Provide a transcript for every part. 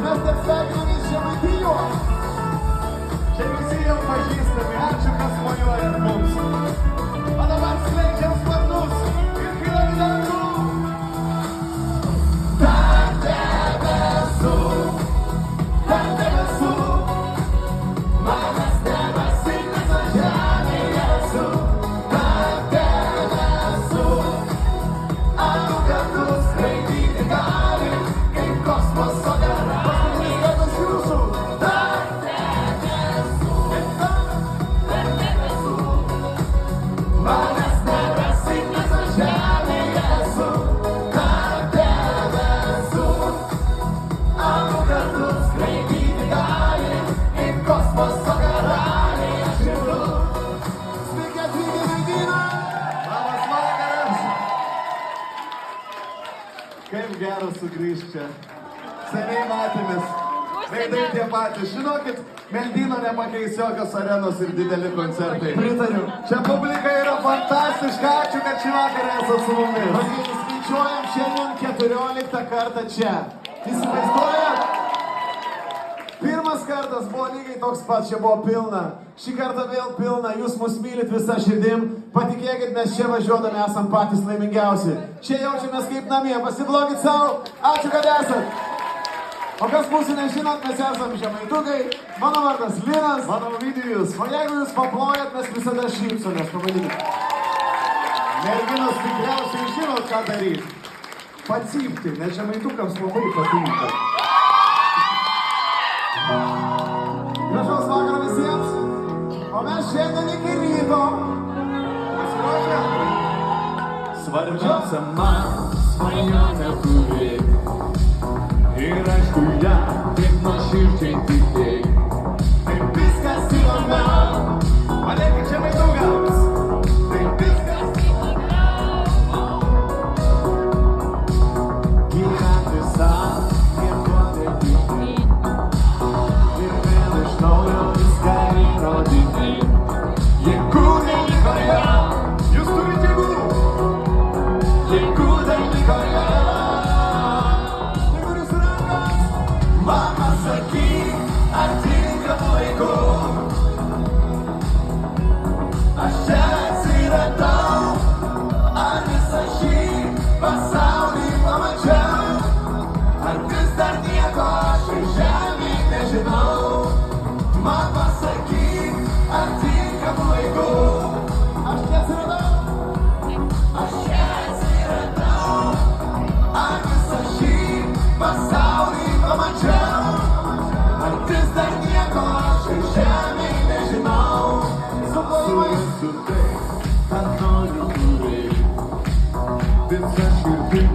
Mes taip sveikinamės Žemaitijos. Čia visi jau pažįstami, ačiū, kas mojuojat mums. O dabar skleidžiam sparnus ir kylam į dangų. Tarp debesų, manas tėvas ir visa žemėje esu. Tarp debesų, abu kartu skraidyti gali, kaip kosmoso gara. Paskutinis kartas jūsų. Tarp debesų, manas tėvas ir visa žemėje esu. Tarp debesų, abu kartu skraidyti gali, kaip kosmoso karaliai aš esu. Sveiki atvykę į Vilnių. Labas vakaras. Kaip gera sugrįžti čia. Seniai matėmės. Veidai tie patys. Žinokit, Meldyno nepakeis jokios arenos ir dideli koncertai. Pritariu. Čia publika yra fantastiška. Ačiū, kad šį vakarą esate su mumis. Skaičiuojam šiandien 14 kartą čia. Įsivaizduojat? Pirmas kartas buvo lygiai toks pat, čia buvo pilna. Šį kartą vėl pilna, jūs mus mylit visą širdim. Patikėkit, mes čia važiuodami esam patys laimingiausi. Čia jaučiamės kaip namie, pasiblokit savo. Ačiū, kad esat. O kas mūsų nežinot, mes esam žemaitukai. Mano vardas Linas. Mano Ovidijus. O jeigu jūs paplojat, mes visada šypsomės, pavadykit. Merginos tikriausiai žinot, ką daryti. Pacypti, nes žemaitukams labai patinka. Gražaus vakaro visiems, o mes šiandien iki ryto. Pasiruošę? Svarbiausia man svajonę turėti ir aišku ją taip nuoširdžiai tikėti. Taip viskas įdomiau. Padėkit žemaitugams. Taip viskas įdomiau. Gyventi sau, nieko netikėti ir vėl iš naujo viską įrodinėti. Jėgų neliko jau. Jūs turite jėgų. Jėgų neliko jau. Jeigu jūsų rankas, mama sakyk, ar tinkamu laiku. Aš čia atsiradau, ar visą šį pasaulį pamačiau. Ar vis dar nieko aš ir žemėj nežinau. Man pasakyk, ar tinkamu laiku. Aš čia atsiradau. Aš čia atsiradau, ar visą šį pasaulį pamačiau. Ar vis dar nieko aš ir žemėj nežinau. Suplojimai. Su tai, ką noriu turėti, visą širdį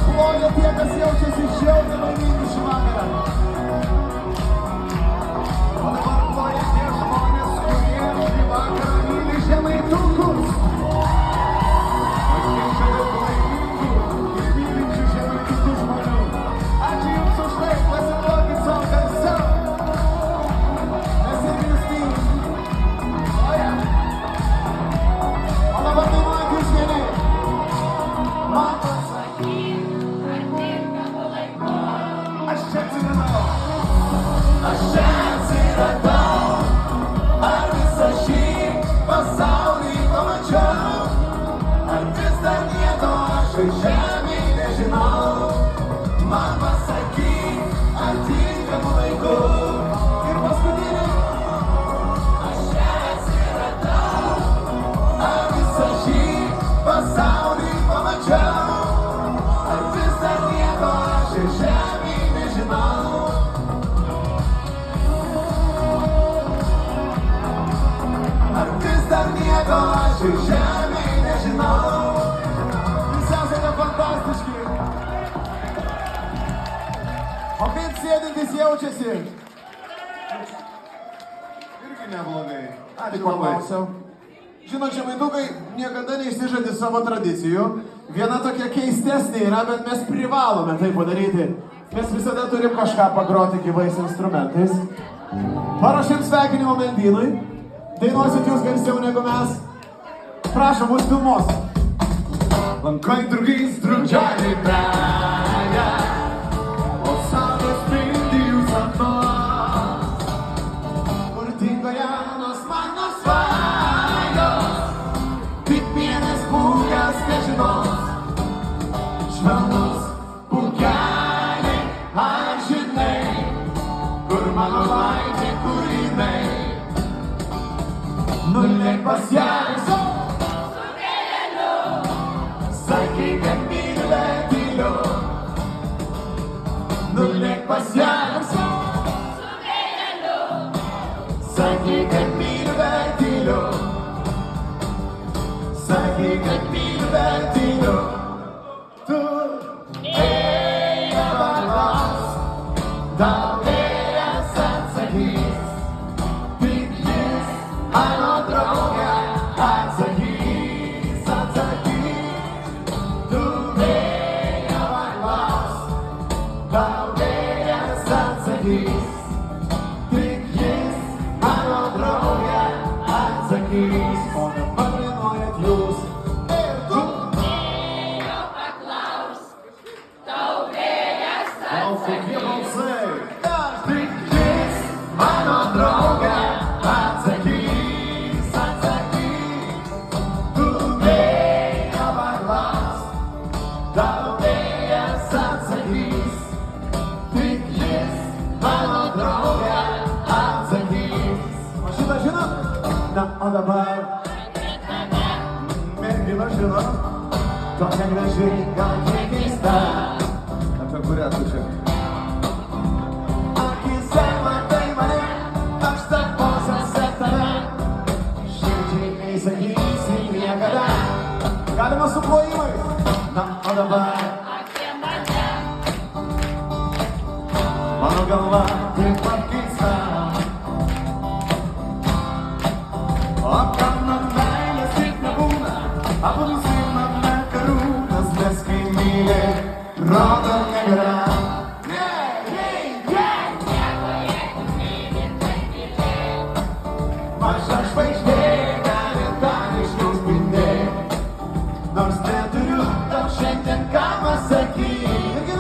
ploja tie, kas jaučiasi žiauriai laimingi šį vakarą. O dabar ploja tie žmonės, kurie šį vakarą myli žemaitukus. O kiek čia daug laimingų ir mylinčių žemaitukus žmonių. Ačiū Jums už tai, pasiduokit savo garsiau. Mes ir Jūs mylim. Oja. O dabar dainuojat Jūs vieni. Man aš čia atsiradau. Aš čia atsiradau. Ar visą šį pasaulį pamačiau? Ar vis dar nieko aš iš žemėj nežinau? Man pasakyk, ar tinkamu laiku. Ir paskutinį. Aš čia atsiradau. Ar visą šį pasaulį pamačiau? Ar vis dar nieko aš iš žemėj nežinau? Ar vis dar nieko aš iš žemėj nežinau? Jūs esate fantastiški. O kaip sėdintis jaučiasi? Irgi neblogai. Ačiū paklausiau. Žinot, žemaitukai niekada neišsižadi savo tradicijų. Viena tokia keistesnė yra, bet mes privalome tai padaryti. Mes visada turim kažką pagroti gyvais instrumentais. Paruošėm sveikinimo Meldynui. Dainuosit Jūs garsiau negu mes. Prašom, mus filmuos. Lankoj drugais drugeliai praja, o saulės spindi Jų sapnuos. Kur dingo jaunos mano svajos, tik vienas būgas nežinos. Švelnus būgeliai, ar žinai, kur mano laimė, kur jinai? Nulėk pas ją su vėjeliu, sakyk, kad myli, bet tyliu. Nulėk pas ją su vėjeliu, sakyk, kad myli, bet tyliu. Sakyk, kad myli, bet tyliu. Tu dabar laus, tau vėjas atsakys. Tik jis mano drauge atsakys, atsakys. Tu dabar laus, tau vėjas atsakys. Tik jis mano drauge atsakys. O dabar dainuojat Jūs ir tu. Kokie balsai? Tik jis mano drauge atsakys, atsakys. Tu dabar laus, tau vėjas atsakys. Tik jis mano drauge atsakys. O šitą žinot? Na, o dabar mergina žinot, tokia graži, gal kiek keista. Apie kurią tu čia? Akyse matai mane, aš tarpuosiuose tave. Širdžiai neįsakysi niekada. Galima su plojimais. Na, o dabar mano galva taip pat keista. O kam man meilės taip nebūna, abu nusimame karūnas, nes kai myli, rodo negera. Maža žvaigždė gali dar išnuspindėt, nors neturiu tau šiandien ką pasakyti.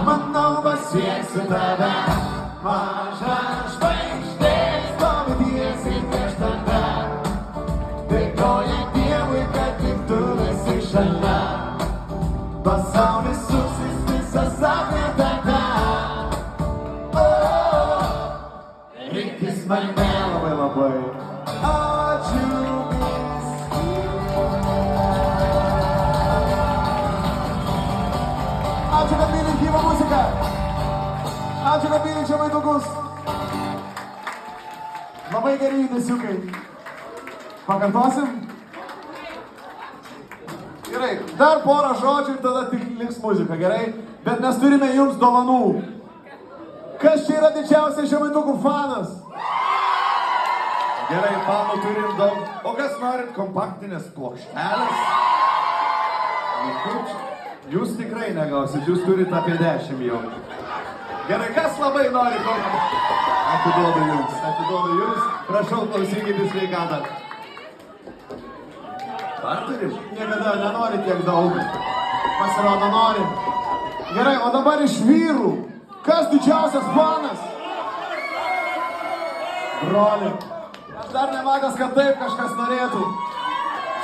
Manau, pasieksiu tave. Maža žvaigždė stovi tiesiai prieš tave. Dėkoju Dievui, kad tik tu esi šalia. Pasaulis suksis visas apie tave. Rinktis mane labai labai. Ačiū. Ačiū, kad mylit gyvą muziką. Ačiū, kad mylit žemaitukus. Labai geri judesiukai. Pakartosim? Gerai. Dar porą žodžių ir tada tik liks muzika, gerai? Bet mes turime jums dovanų. Kas čia yra didžiausias Žemaitukų fanas? Gerai, fanų turim daug. O kas norit kompaktinės plokštelės? Jūs tikrai negausit, jūs turite apie 10 jau. Gerai, kas labai nori kompaktinės? Atiduodu jums. Prašau, klausykite sveikatą. Ar turim? Niekada nenori tiek daug. Pasirodo nori. Gerai, o dabar iš vyrų. Kas didžiausias fanas? Broli. Aš dar nematęs, kad taip kažkas norėtų.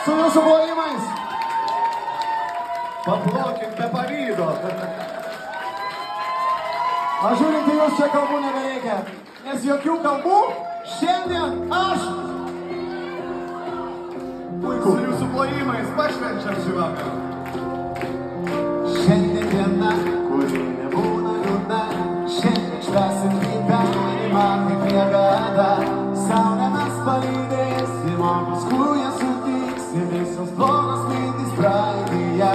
Su jūsų plojimais. Paplokit be pavydo. Aš žiūrint į jūs čia kalbų nebereikia. Nes jokių kalbų šiandien aš. Su jūsų plojimais pašvenčiam šį vakarą. Šiandien diena, kuri nebūna liūdna. Šiandien švęsim gyvenimą kaip niekada. Saulę mes palydėsim, o paskui ją sutiksim. Visos blogos mintys praeityje.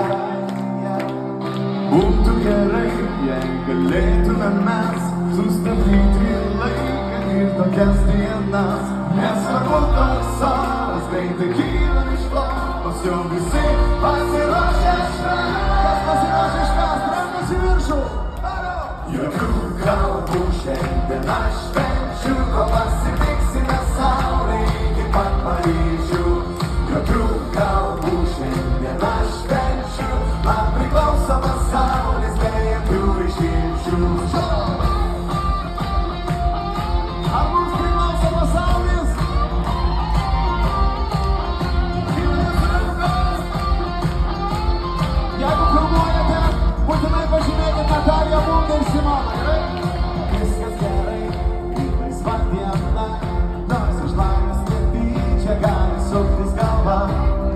Būtų gerai, jei galėtume mes sustabdyti laiką ir tokias dienas. Nesvarbu toks oras, greitai kyla iš lovos, jau visi pasiruošę švęst. Kas pasiruošė švęst, rankas į viršų. Jokių kalbų šiandien aš švenčiu, ko pasitiksime saulė iki pat Paryžių. Jokių kalbų šiandien aš švenčiu, man priklauso pasaulis be jokių išimčių. Ar mums priklauso pasaulis? Jeigu filmuojate, būtinai pažymėkit Nataliją Bundę ir Simoną, gerai? Viskas gerai, kaip laisva diena, Nors iš laimės netyčia gali suktis galva.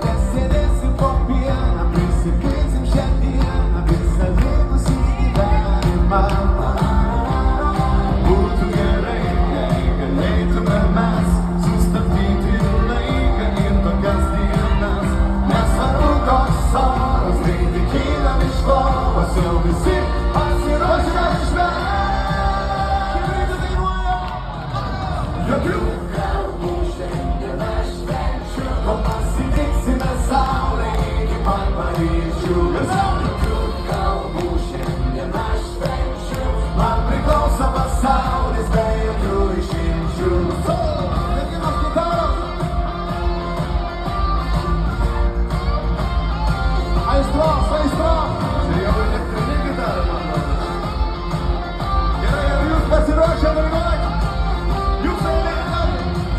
nesėdėsim po pieną, prisipilsim šią dieną, visą likusį gyvenimą. Būtų gerai, jei galėtume mes sustabdyti laiką ir tokias dienas. Nesvarbu koks oras, greitai kylam iš lovos, jau visi pasiruošę švęst. Jokių kalbų šiandien aš švenčiu, kol pasitiksime saulę iki pat Paryžių. Jokių kalbų šiandien aš švenčiu, man priklauso pasaulis be jokių išimčių. Merginos gitaros. Aistros, aistros. Čia jau elektrinė gitara, man rodos. Gerai, ar jūs pasiruošę dainuoti? Jūs eilėje.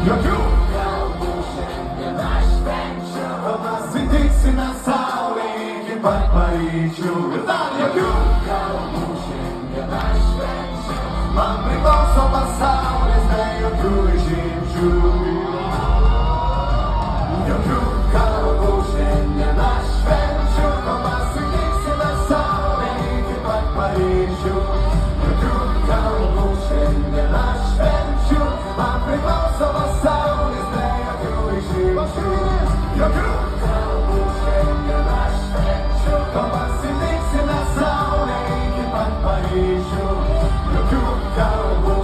Jokių kalbų šiandien aš švenčiu, kol pasitiksime saulę iki pat Paryžių. Ir dar jokių kalbų šiandien aš švenčiu, man priklauso pasaulis be jokių išimčių. Jokių kalbų šiandien aš švenčiu, kol pasitiksime saulę iki pat Paryžių. Jokių kalbų šiandien aš švenčiu, man priklauso pasaulis be jokių išimčių. Jokių kalbų šiandien aš švenčiu, kol pasitiksime saulę iki pat Paryžių. Jokių kalbų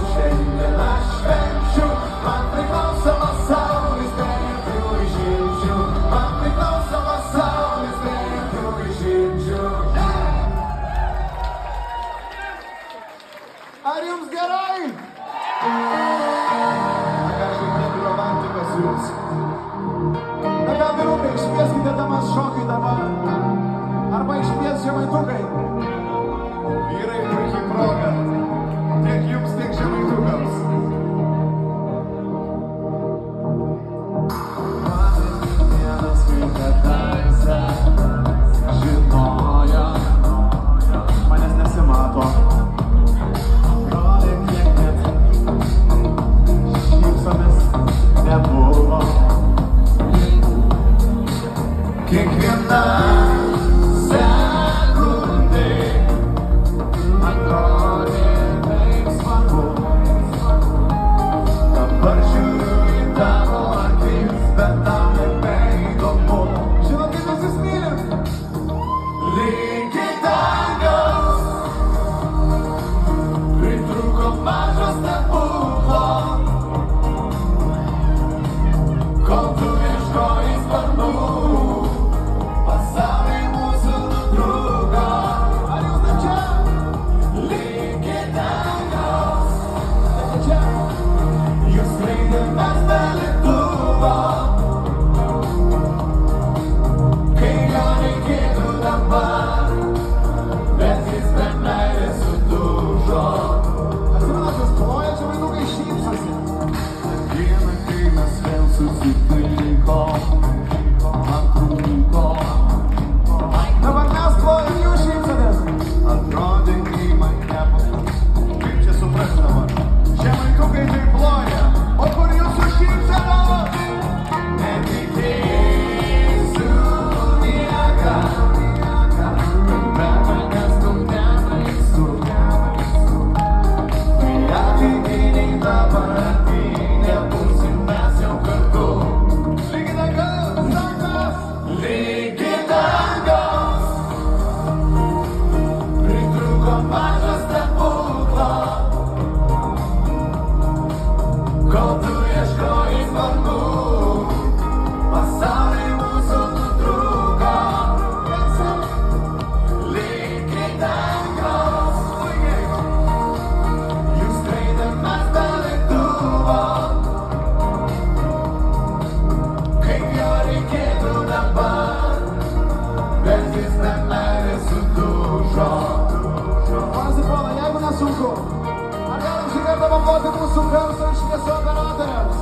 padėkoti mūsų garso ir šviesų operatoriams.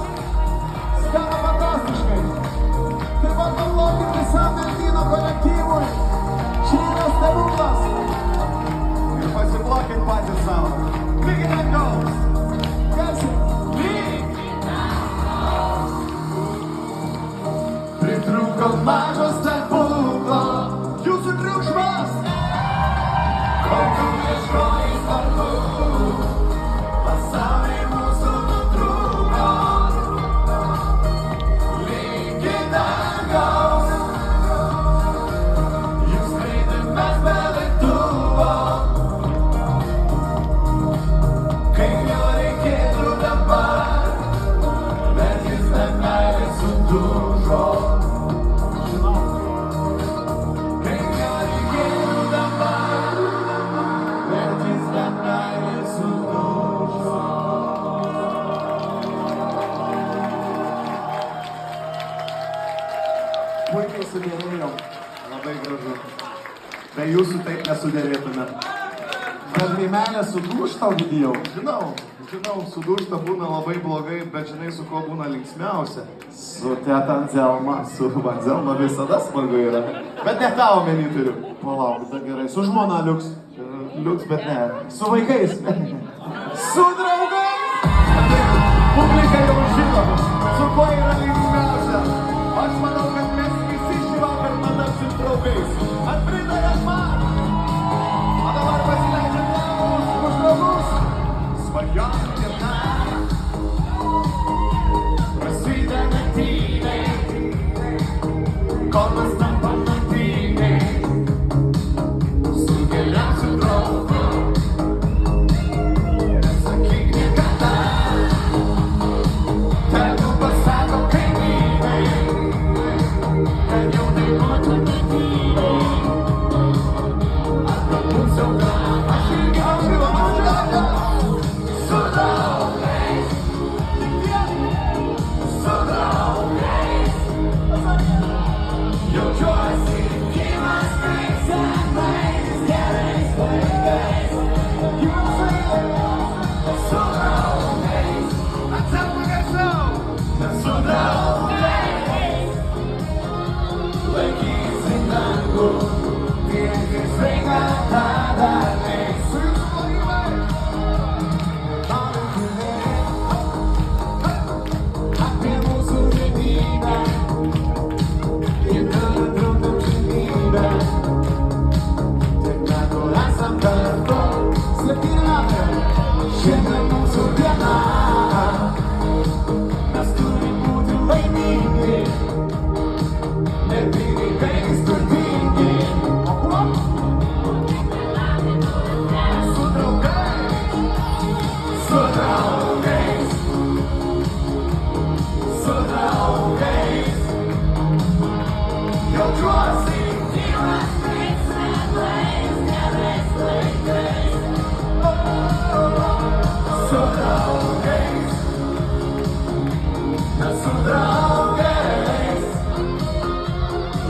Skamba fantastiškai. Taip pat paplokit visam Meldyno kolektyvui. Čia yra stebuklas. Ir pasiplokit patys savo. Lygiai it goes. Garsiai. Pritrūko mažo stebuklo. Jūsų triukšmas. Kol tu ieškojai spartų, pasauliai mūsų nutrūko. Lygi dangaus, jūs skraidim mes be lėktuvo. Kai jo reikėtų dabar, bet jis be meilės sudužo. Kai jo reikėtų dabar, bet jis be meilės sudužo. Puikiai sudėrėjom. Labai gražu. Be jūsų taip nesudėrėtume. Bet kai meilė sudūžta, Ovidijau, Žinau, sudūžta būna labai blogai, bet žinai, su kuo būna linksmiausia. su teta Anzelma. Su Vanzelma visada smagu yra. Bet ne tavo menį turiu. Palauk, tai gerai. Su žmona liuks. Liuks, bet ne. Su vaikais. Su draugais. Publika jau žino, su kuo yra linksmiausia. Aš manau, kad mes visi šį vakarą patapsim draugais. Ar pritarėt man? O dabar pasileidžiam lamus už draugus. Svajojam ir naktį. Prasideda tyliai, kol mes tampam naktiniai. Su geriausiu draugu. Nesakyk niekada, tegu pasako kaimynai, kad jau dainuotume tyliai. Arba mums jau gal, aš irgi apsilaukčiau. Su draugais, su draugais, jaučiuosi gyvas kaip senais gerais laikais. Su draugais, Atsauk garsiau. su draugais, laikysim dangų, tiek ir sveikatą dar leis. Su jūsų plojimai. Noriu tylėt apie mūsų vienybę ir nenutrūktų žinybę. Tiek metų esam kartu, 7 metai, šiandien mūsų diena. Mes turim būti laimingi, ne pinigais turtingi. O kuo? Su draugais, su draugais, su draugais. Jaučiuosi gyvas kaip senais gerais laikais. Su draugais, mes su draugais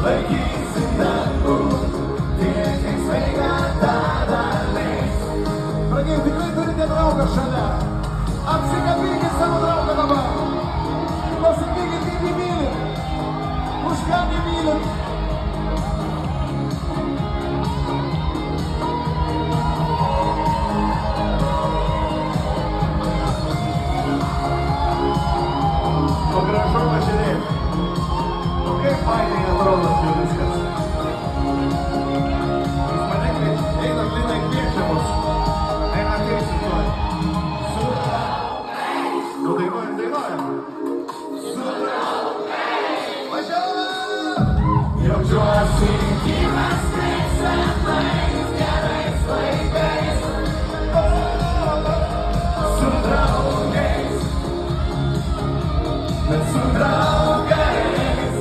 laikysim dangų, tiek kiek sveikatą dar leis. Brangiai, tikrai turite draugą šalia. Apsikabinkit savo draugą dabar. Pasakykit, kaip jį mylit. Už ką jį mylit. O gražu pažiūrėk. Nu kaip fainai atrodo čia viskas. Jis mane kviečia. Eina Linai kviečia mus. Eina kviečia tuoj. Su draugais. Nu dainuojam. Su draugais. Važiuojam. Jaučiuosi gyvas kaip senais gerais laikais. Su draugais, mes su draugais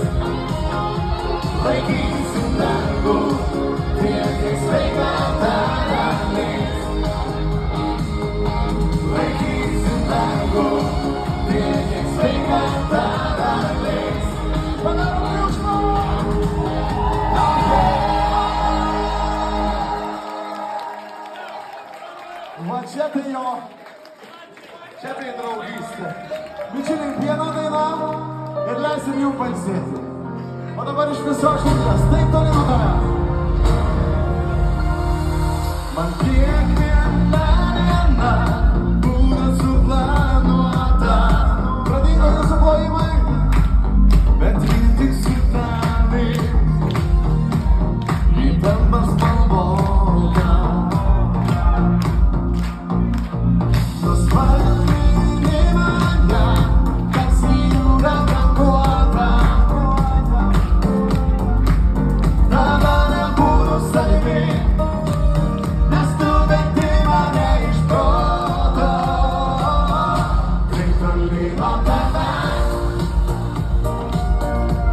laikysim dangų, tiek kiek sveikatą dar leis. Laikysim dangų, tiek kiek sveikatą dar leis. Padarom triukšmą! Va čia tai jo Čia tai draugystė. Bičiuliai, viena daina ir leisim jums pailsėti. O dabar iš viso šimtas, taip toli nuo tavęs. Man kiekviena diena būna suplanuota. Pradingo jūsų plojimai, bet vien tik su tavimi. Įtampa spalvota. Nuspalvini mane, tarsi jūra tankuota. Tada nebūnu savimi, nes tu vedi mane iš proto. Taip toli nuo tavęs,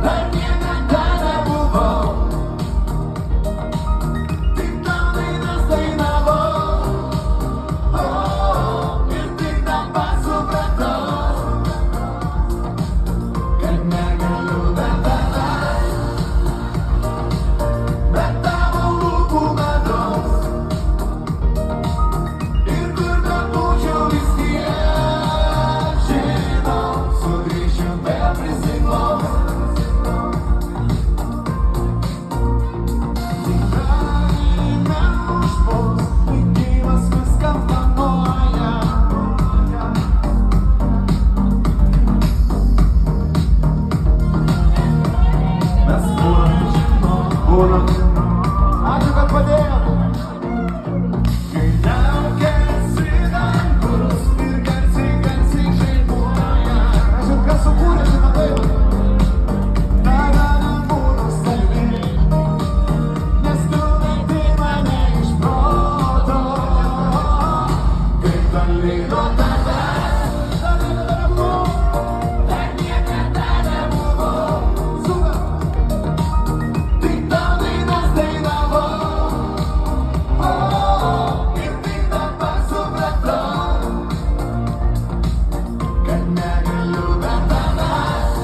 dar niekada nebuvau. Tik tau dainas dainavau, ir tik dabar supratau, kad negaliu be tavęs, be tavo lūpų medaus. Ir kur bebūčiau vis tiek, žinau, sugrįšiu vėl prisiglaust. Tikrai neužpuls, likimas viską planuoja. Mes būnam. Ačiū, kad padėjot. Kai traukiasi dangus ir garsiai žaibuoja. Žinot, kas sukūrė šitą dainą? Tada nebūnu savimi, nes tu vedi mane iš proto. Kaip toli nuo tavęs, dar niekada nebuvau. Dar niekada nebuvau. Super! Tik tau dainas dainavau, ir tik dabar supratau, kad negaliu be tavęs,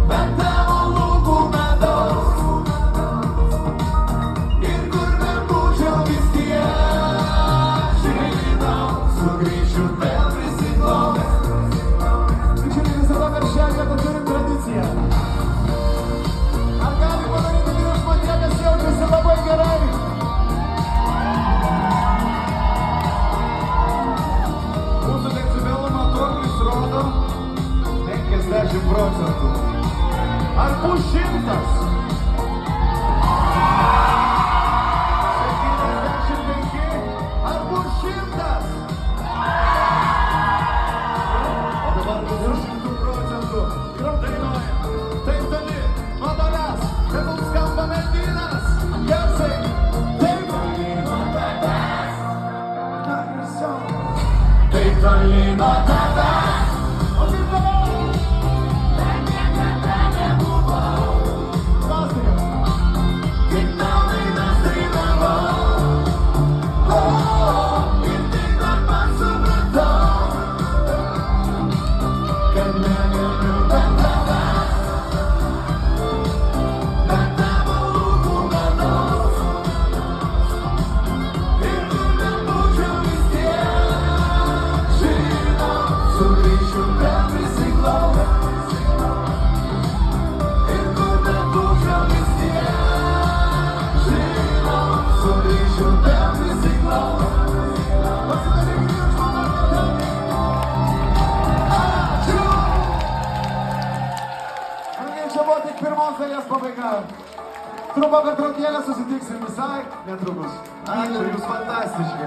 be tavo lūpų medaus. Ir kur bebūčiau vis tiek, žinau, sugrįšiu vėl prisiglaust. Bičiuliai, visada per šią vietą turim tradiciją. Ar gali padaryti triukšmą tie, kas jaučiasi labai gerai? Mūsų decibelų matuoklis rodo 50%. Ar bus 100? 75? Ar bus 100? O dabar bus 100%. Dainuojam. Taip toli nuo tavęs, tegul skamba merginas. Garsiai. Taip toli nuo tavęs. Taip toli nuo tavęs. O kaip toliau? Dar niekada nebuvau. Pasakok. Tik tau dainas dainavau, ir tik dabar supratau, kad negaliu be tavęs, be tavo lūpų medaus. Ir kur bebūčiau vis tiek, žinau, sugrįšiu vėl prisiglaust. Ir kur bebūčiau vis tiek, žinau, sugrįšiu vėl prisiglaust. Pasidaryk triukšmą, Marketai. Ačiū! Brangiai, čia buvo tik pirmos dalies pabaiga. Trumpa pertraukėlė, susitiksim visai netrukus. Ačiū, jūs fantastiški.